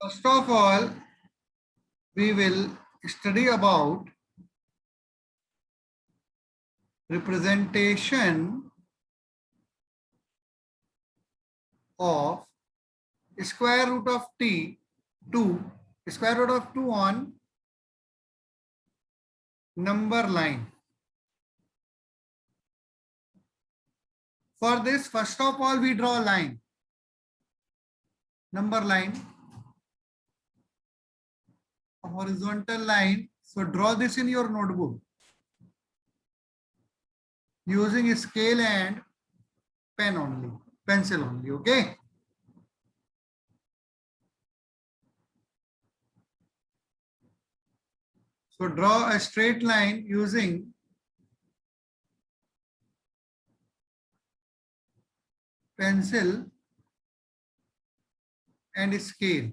First of all, we will study about representation of square root of t 2 square root of 2 on number line. For this, first of all, we draw a line, number line, a horizontal line. So draw this in your notebook using scale and pen only, pencil only, okay? So draw a straight line using pencil and scale.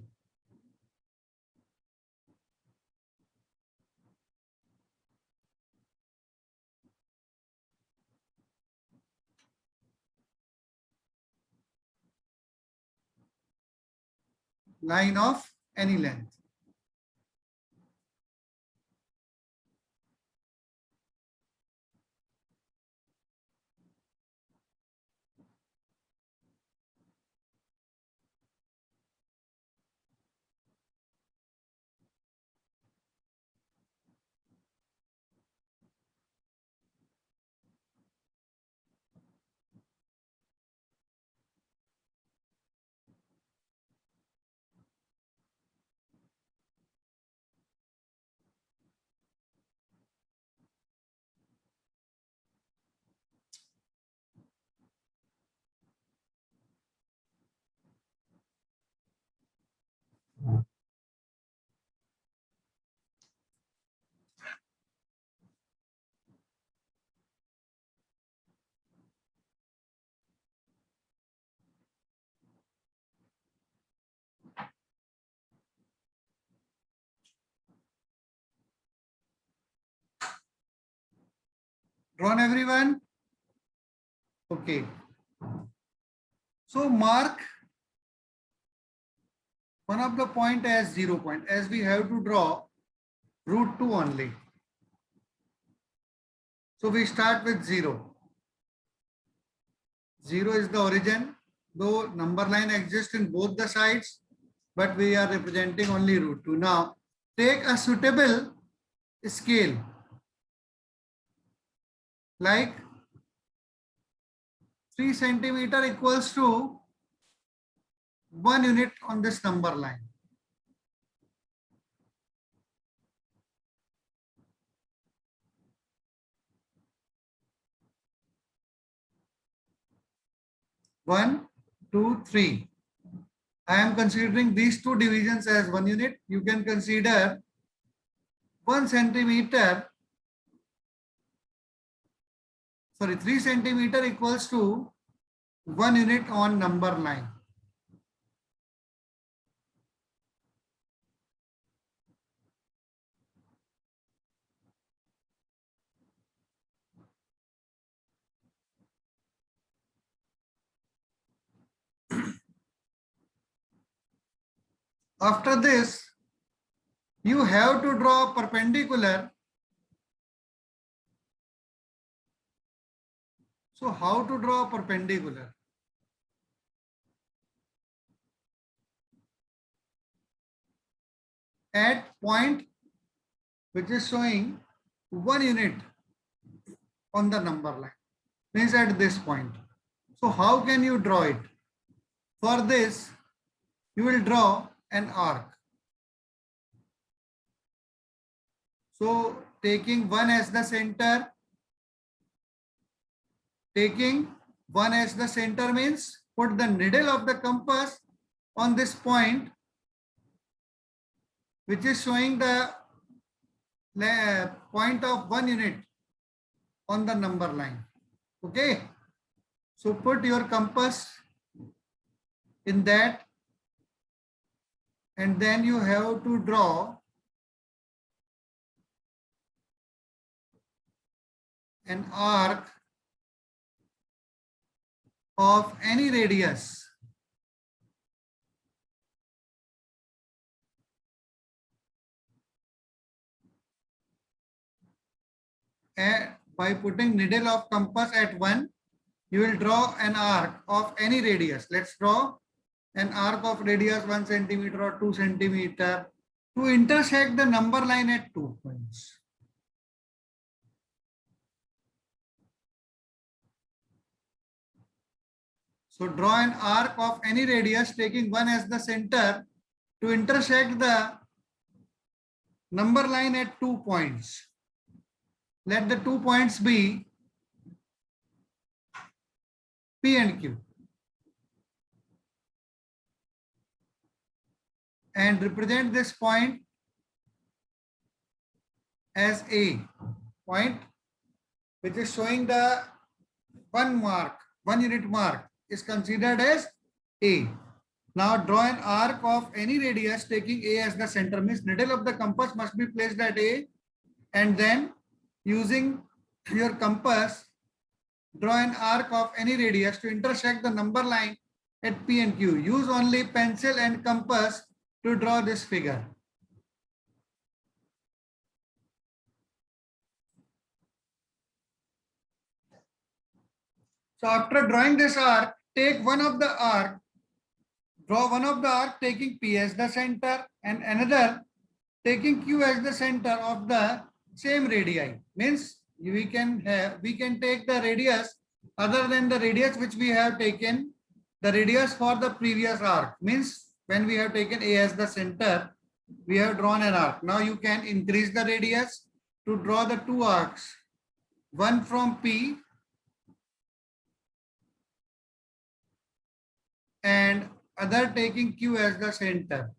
Line of any length. Drawn, everyone? Okay. So mark one of the point as 0 point, as we have to draw root 2 only. So we start with 0. 0 is the origin, though number line exists in both the sides, but we are representing only root 2. Now take a suitable scale, like 3 centimeter equals to 1 unit on this number line. One, two, three. I am considering these two divisions as 1 unit. You can consider 1 centimeter, 3 centimeter equals to 1 unit on number line. After this, you have to draw perpendicular. So how to draw perpendicular? At point which is showing 1 unit on the number line, means at this point. So how can you draw it? For this, you will draw an arc. So taking 1 as the center, means put the needle of the compass on this point which is showing the point of 1 unit on the number line. Okay, so put your compass in that, and then you have to draw an arc of any radius by putting needle of compass at 1, you will draw an arc of any radius. Let's draw an arc of radius 1 centimeter or 2 centimeter to intersect the number line at 2 points. So draw an arc of any radius taking 1 as the center to intersect the number line at 2 points. Let the 2 points be P and Q. And represent this point as A point, which is showing the 1 unit mark is considered as A. Now draw an arc of any radius taking A as the center, means needle of the compass must be placed at A, and then using your compass, draw an arc of any radius to intersect the number line at P and Q. Use only pencil and compass to draw this figure. So after drawing this arc, take one of the arc, draw one of the arc taking P as the center and another taking Q as the center of the same radii. Means we can take the radius other than the radius which we have taken, the radius for the previous arc. Means when we have taken A as the center, we have drawn an arc. Now you can increase the radius to draw the 2 arcs, one from P and other taking Q as the center.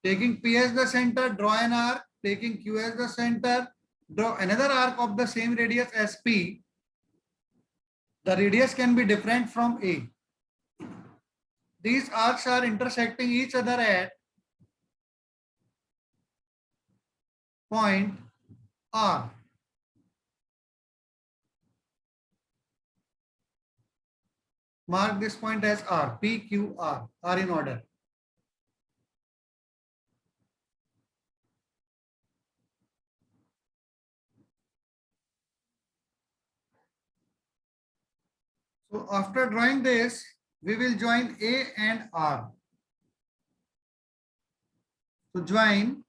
Taking P as the center, draw an arc. Taking Q as the center, draw another arc of the same radius as P. The radius can be different from A. These arcs are intersecting each other at point R. Mark this point as R, P, Q, R, are in order. So after drawing this, we will join A and R. So join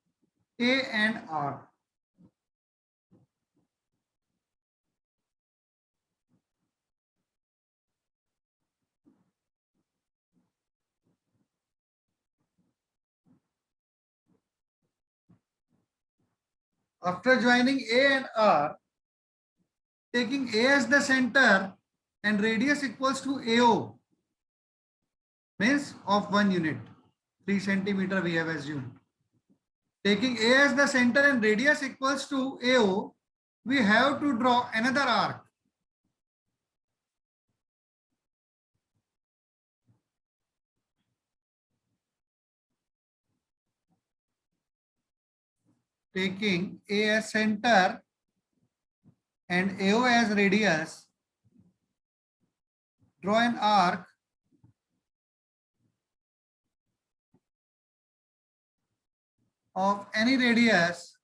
A and R. After joining A and R, taking A as the center and radius equals to AO, means of 1 unit, 3 centimeter we have assumed. Taking A as the center and radius equals to AO, we have to draw another arc. Taking A as center and AO as radius, draw an arc of any radius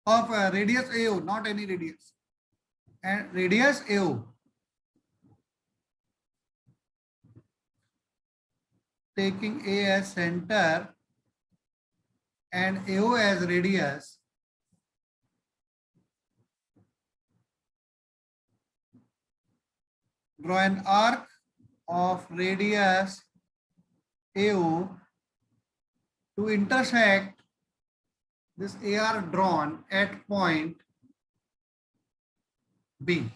of radius AO, not any radius, and radius AO. Taking A as center and AO as radius, draw an arc of radius AO to intersect this AR drawn at point B.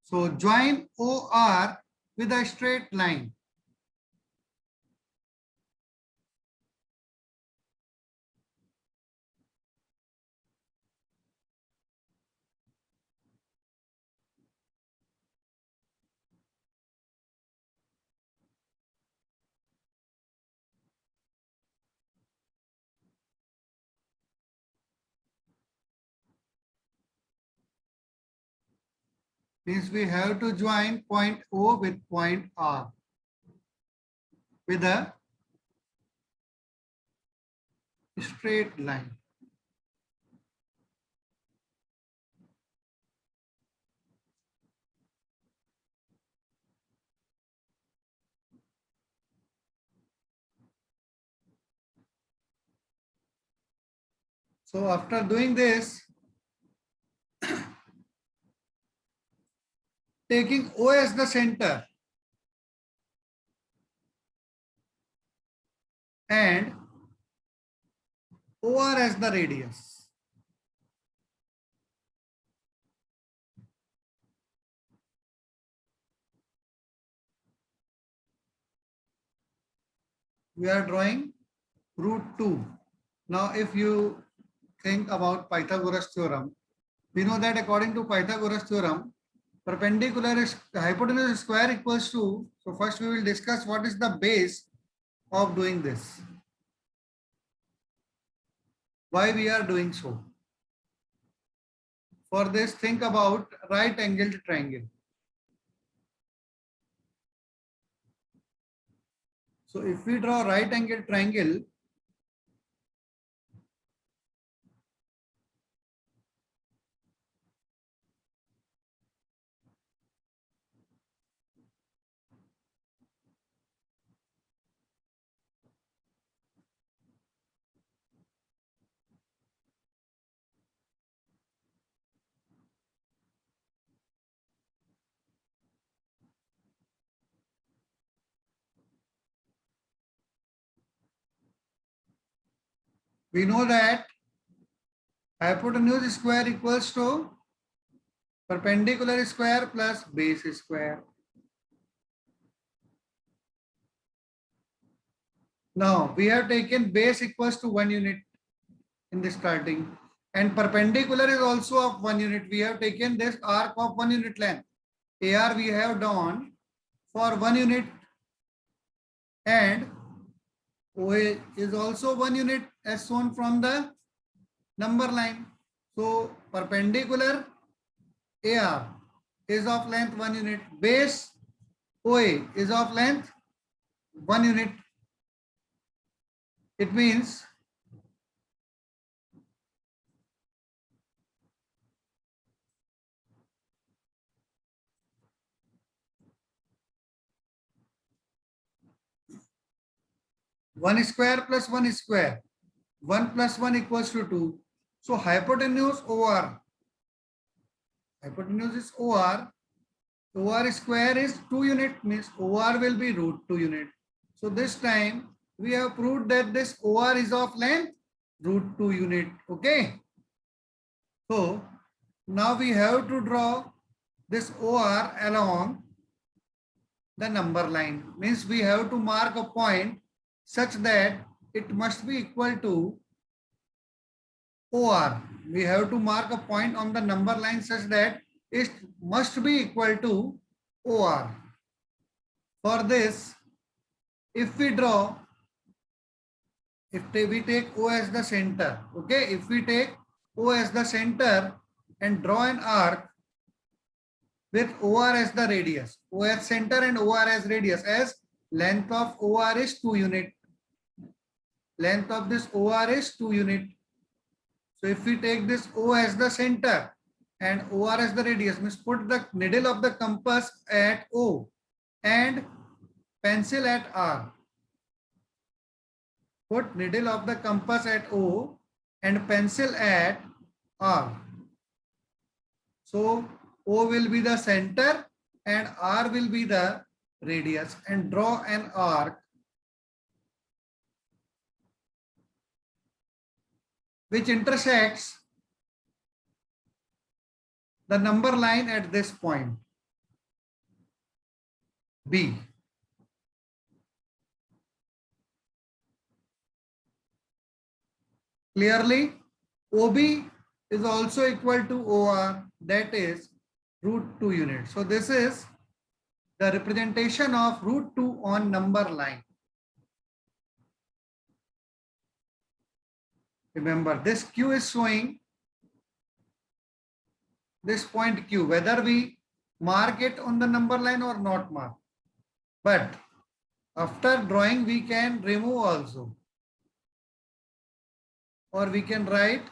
So join OR with a straight line. Means we have to join point O with point R with a straight line. So after doing this, taking O as the center and OR as the radius. We are drawing root 2. Now, if you think about Pythagoras theorem, we know that according to Pythagoras theorem, perpendicular is hypotenuse square equals to, so first we will discuss what is the base of doing this. Why we are doing so. For this, think about right angled triangle. So if we draw right angled triangle, we know that hypotenuse square equals to perpendicular square plus base square. Now we have taken base equals to 1 unit in the starting, and perpendicular is also of 1 unit. We have taken this arc of 1 unit length. AR we have done for 1 unit, and OA is also 1 unit as shown from the number line. So perpendicular AR is of length 1 unit. Base OA is of length 1 unit. It means one square plus one square. 1 plus 1 equals to 2. So hypotenuse OR. Hypotenuse is OR. OR square is 2 unit, means OR will be root 2 unit. So this time we have proved that this OR is of length root 2 unit. Okay. So now we have to draw this OR along the number line. Means we have to mark a point such that it must be equal to OR. We have to mark a point on the number line such that it must be equal to OR. For this, if we draw, we take O as the center, okay, if we take O as the center and draw an arc with OR as the radius, O as center and OR as radius, as length of OR is 2 unit. Length of this OR is 2 unit. So if we take this O as the center and OR as the radius, means put the needle of the compass at O and pencil at R. Put needle of the compass at O and pencil at R. So O will be the center and R will be the radius, and draw an arc which intersects the number line at this point. B. Clearly, OB is also equal to OR, that is root 2 units. So this is the representation of root 2 on number line. Remember, this Q is showing this point Q, whether we mark it on the number line or not mark. But after drawing, we can remove also. Or we can write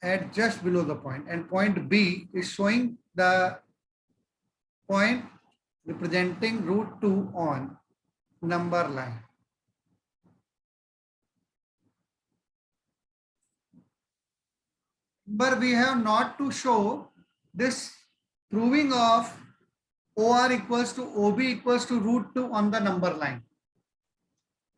at just below the point, and point B is showing the point representing root 2 on number line. But we have not to show this proving of OR equals to OB equals to root 2 on the number line.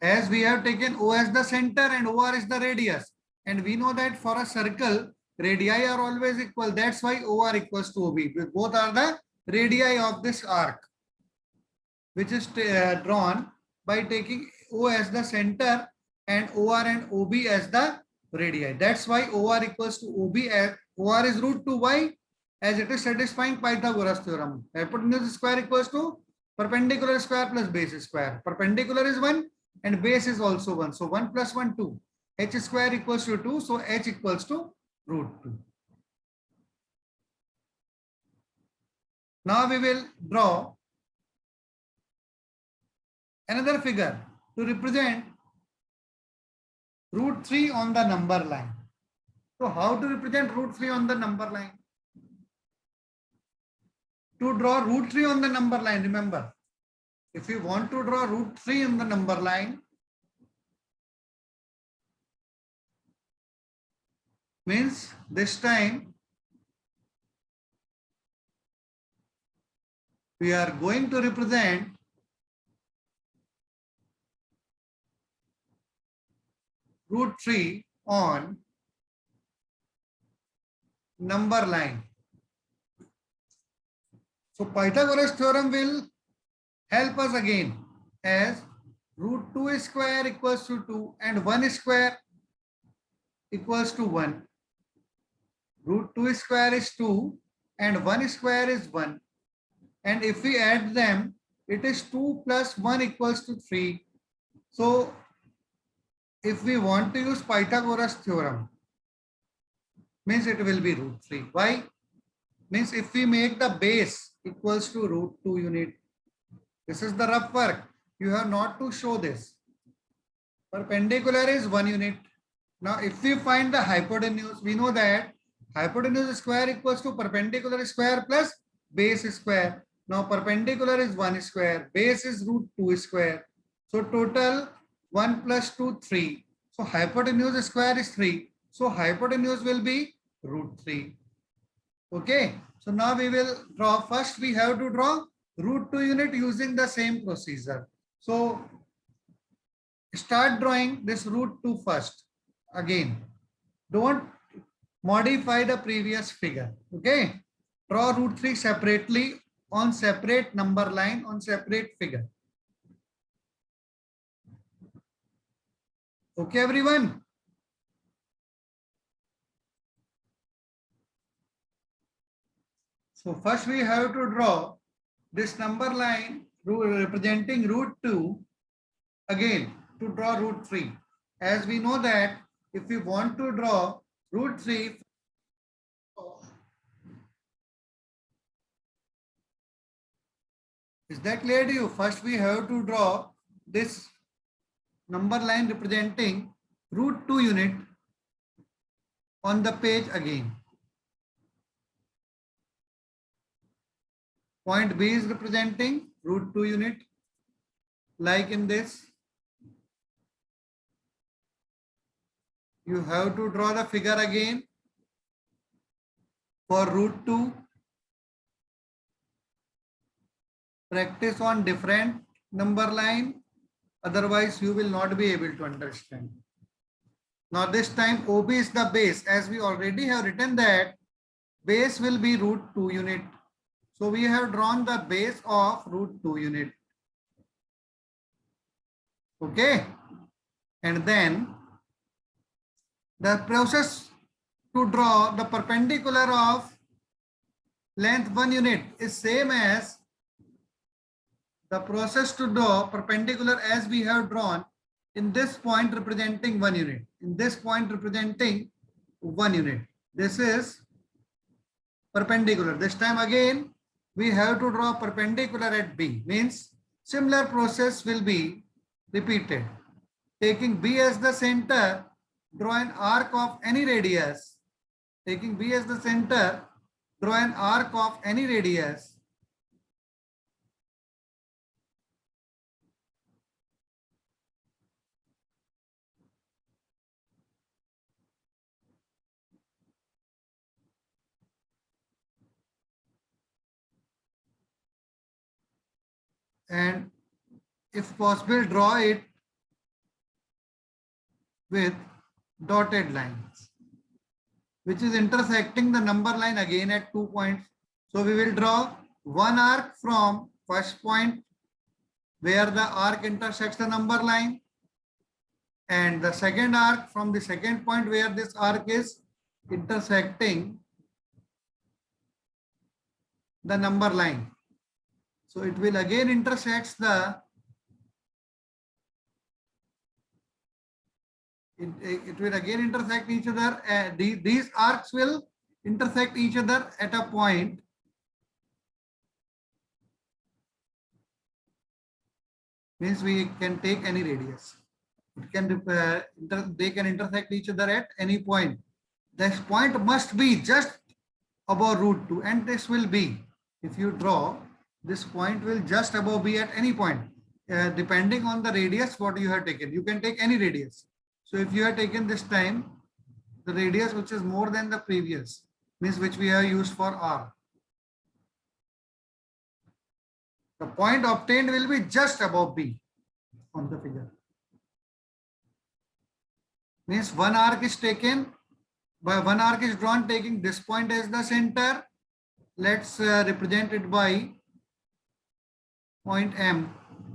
As we have taken O as the center and OR is the radius. And we know that for a circle, radii are always equal. That's why OR equals to OB. Both are the radii of this arc, which is drawn by taking O as the center and OR and OB as the radii. That's why OR equals to OB. As OR is root 2. Why? As it is satisfying Pythagoras theorem. Hypotenuse square equals to perpendicular square plus base square. Perpendicular is 1 and base is also 1. So 1 plus 1, 2. H square equals to 2. So H equals to root 2. Now we will draw another figure to represent root 3 on the number line. So how to represent root 3 on the number line? To draw root 3 on the number line, remember, if you want to draw root 3 on the number line, means this time we are going to represent root 3 on number line. So Pythagoras theorem will help us again, as root 2 square equals to 2 and 1 square equals to 1. Root 2 square is 2 and 1 square is 1. And if we add them, it is 2 plus 1 equals to 3. So if we want to use Pythagoras theorem, means it will be root 3. Why? Means if we make the base equals to root 2 unit, this is the rough work. You have not to show this. Perpendicular is 1 unit. Now if we find the hypotenuse, we know that hypotenuse square equals to perpendicular square plus base square. Now perpendicular is 1 square, base is root 2 square. So total 1 plus 2, 3. So hypotenuse square is 3. So hypotenuse will be root 3. Okay. So now we will draw. First we have to draw root 2 unit using the same procedure. So start drawing this root 2 first. Again, don't modify the previous figure. Okay. Draw root 3 separately on separate number line on separate figure. Okay, everyone. So first we have to draw this number line representing root 2 again to draw root 3. As we know that if we want to draw root 3, is that clear to you? First we have to draw this number line representing root 2 unit on the page again. Point B is representing root 2 unit, like in this. You have to draw the figure again for root 2. Practice on different number line, otherwise you will not be able to understand. Now this time OB is the base, as we already have written that base will be root 2 unit. So we have drawn the base of root 2 unit. Okay. And then the process to draw the perpendicular of length 1 unit is same as the process to draw perpendicular as we have drawn in this point representing 1 unit. In this point representing 1 unit. This is perpendicular. This time again we have to draw perpendicular at B. Means similar process will be repeated. Taking B as the center, draw an arc of any radius. Taking B as the center, draw an arc of any radius. And if possible, draw it with dotted lines, which is intersecting the number line again at 2 points. So we will draw one arc from first point where the arc intersects the number line, and the second arc from the second point where this arc is intersecting the number line. So it will again intersects the it will again intersect each other. These arcs will intersect each other at a point means we can take any radius. It can they can intersect each other at any point. This point must be just above root 2, and this will be, if you draw, this point will just above be at any point, depending on the radius what you have taken. You can take any radius. So if you have taken this time the radius which is more than the previous, means which we have used for R, the point obtained will be just above B on the figure. Means one arc is taken, by one arc is drawn taking this point as the center. Let's represent it by point M,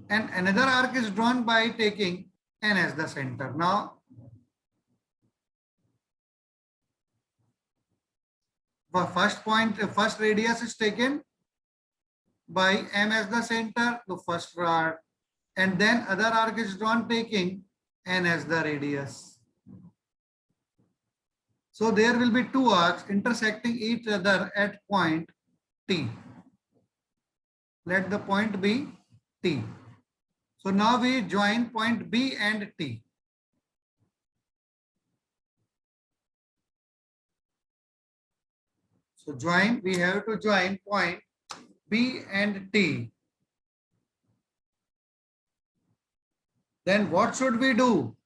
and another arc is drawn by taking N as the center. Now the first radius is taken by M as the center, the first arc, and then other arc is drawn taking N as the radius. So there will be two arcs intersecting each other at point T. Let the point be T. So now we join point B and T. So join, we have to join point B and T. Then what should we do?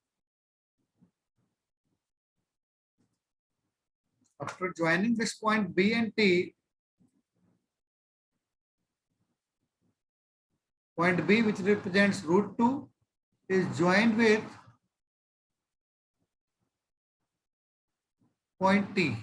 After joining this point B and T, point B, which represents root 2, is joined with point T.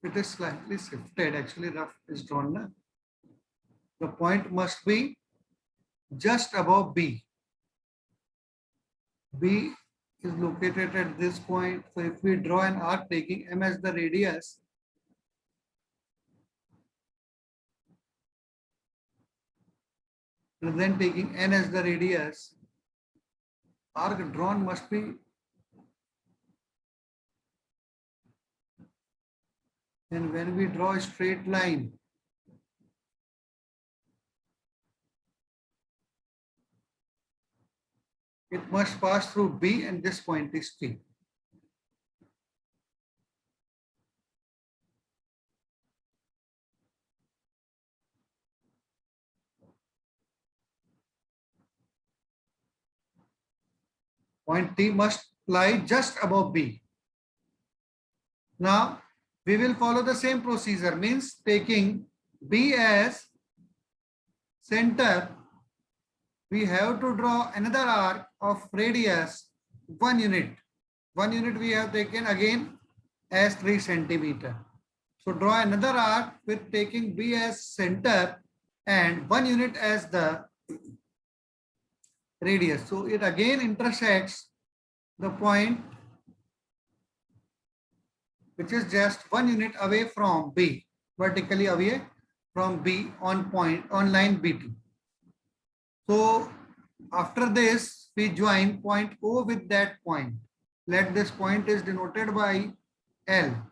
It is slightly shifted, actually rough is drawn now. The point must be just above B. B is located at this point. So if we draw an arc taking M as the radius, and then taking N as the radius, arc drawn must be and when we draw a straight line, it must pass through B, and this point is T. Point T must lie just above B. Now we will follow the same procedure, means taking B as center, we have to draw another arc of radius 1 unit. 1 unit we have taken again as 3 centimeter. So draw another arc with taking B as center and 1 unit as the radius. So it again intersects the point which is just 1 unit away from B, vertically away from B on line B2. So after this, we join point O with that point. Let this point is denoted by L.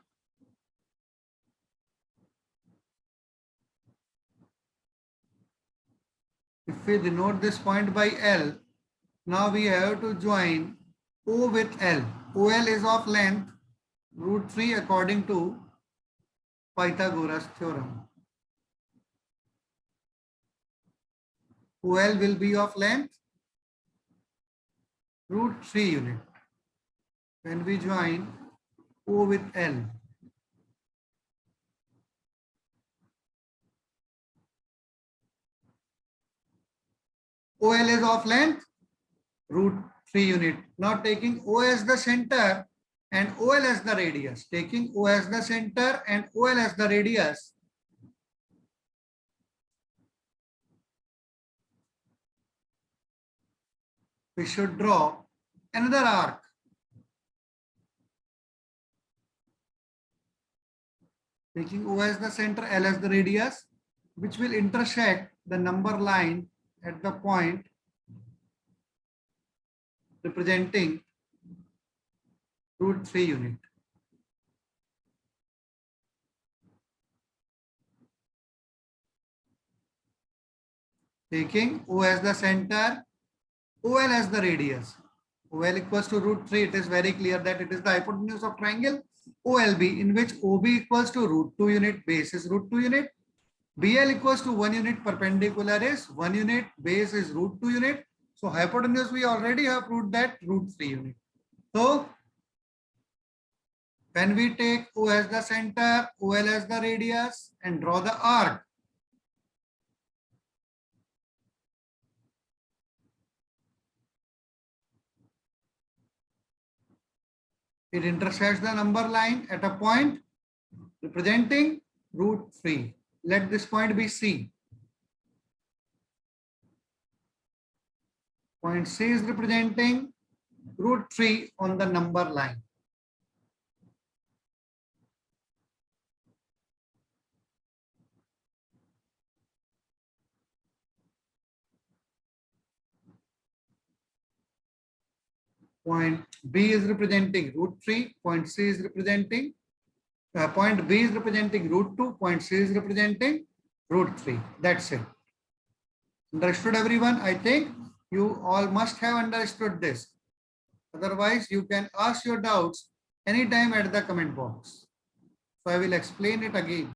If we denote this point by L, now we have to join O with L. OL is of length √3 according to Pythagoras theorem. OL will be of length √3 unit. When we join O with L, OL is of length √3 unit. Now taking O as the center and OL as the radius. Taking O as the center and OL as the radius. We should draw another arc. Taking O as the center, L as the radius, which will intersect the number line at the point representing √3 unit. Taking O as the center, OL as the radius. OL equals to √3. It is very clear that it is the hypotenuse of triangle OLB, in which OB equals to √2 unit, base is √2 unit. BL equals to 1 unit, perpendicular is 1 unit, base is √2 unit. So hypotenuse we already have proved that √3 unit. So when we take O as the center, OL as the radius and draw the arc, it intersects the number line at a point representing √3. Let this point be C. Point C is representing √3 on the number line. Point B is representing √3. Point C is representing point B is representing √2. Point C is representing √3. That's it. Understood, everyone? I think you all must have understood this. Otherwise, you can ask your doubts anytime at the comment box. So I will explain it again.